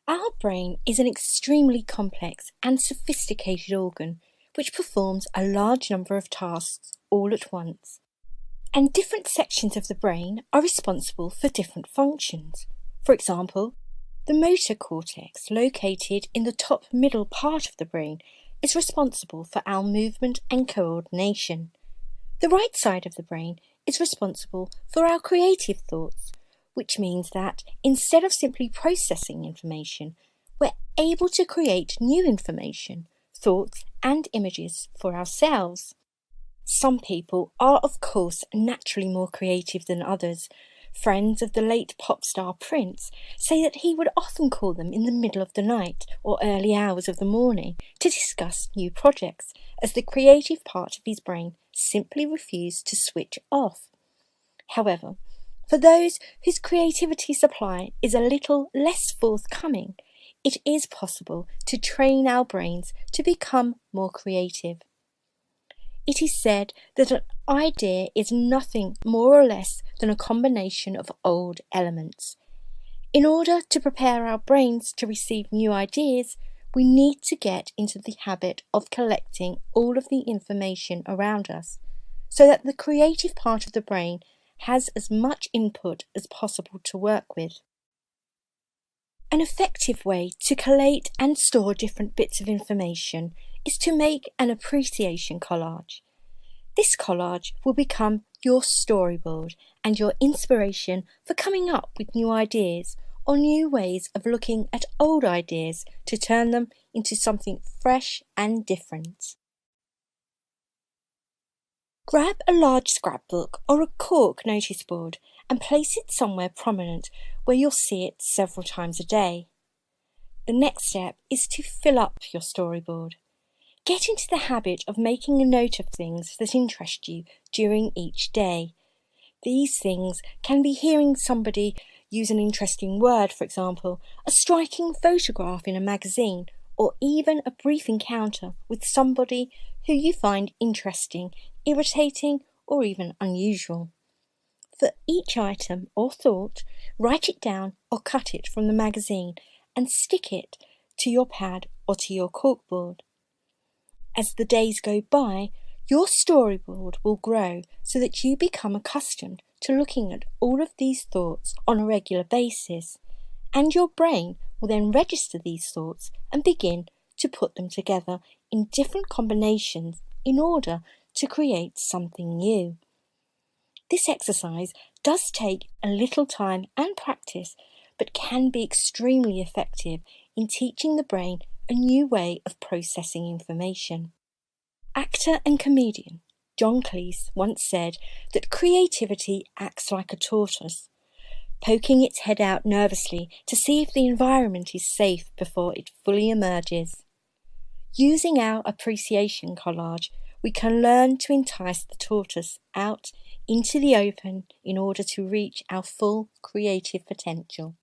Our brain is an extremely complex and sophisticated organ which performs a large number of tasks all at once. And different sections of the brain are responsible for different functions. For example, the motor cortex, located in the top middle part of the brain, is responsible for our movement and coordination. The right side of the brain is responsible for our creative thoughts, which means that instead of simply processing information, we're able to create new information, thoughts, and images for ourselves. Some people are, of course, naturally more creative than others. Friends of the late pop star Prince say that he would often call them in the middle of the night or early hours of the morning to discuss new projects, as the creative part of his brain simply refused to switch off. However, for those whose creativity supply is a little less forthcoming, it is possible to train our brains to become more creative. It is said that an idea is nothing more or less than a combination of old elements. In order to prepare our brains to receive new ideas, we need to get into the habit of collecting all of the information around us, so that the creative part of the brain has as much input as possible to work with. An effective way to collate and store different bits of information is to make an appreciation collage. This collage will become your storyboard and your inspiration for coming up with new ideas or new ways of looking at old ideas to turn them into something fresh and different. Grab a large scrapbook or a cork notice board and place it somewhere prominent where you'll see it several times a day. The next step is to fill up your storyboard. Get into the habit of making a note of things that interest you during each day. These things can be hearing somebody use an interesting word, for example, a striking photograph in a magazine, or even a brief encounter with somebody who you find interesting, irritating, or even unusual. For each item or thought, write it down or cut it from the magazine and stick it to your pad or to your corkboard. As the days go by, your storyboard will grow so that you become accustomed to looking at all of these thoughts on a regular basis, and your brain will then register these thoughts and begin to put them together in different combinations in order to create something new. This exercise does take a little time and practice, but can be extremely effective in teaching the brain a new way of processing information. Actor and comedian John Cleese once said that creativity acts like a tortoise, poking its head out nervously to see if the environment is safe before it fully emerges. Using our appreciation collage, we can learn to entice the tortoise out into the open in order to reach our full creative potential.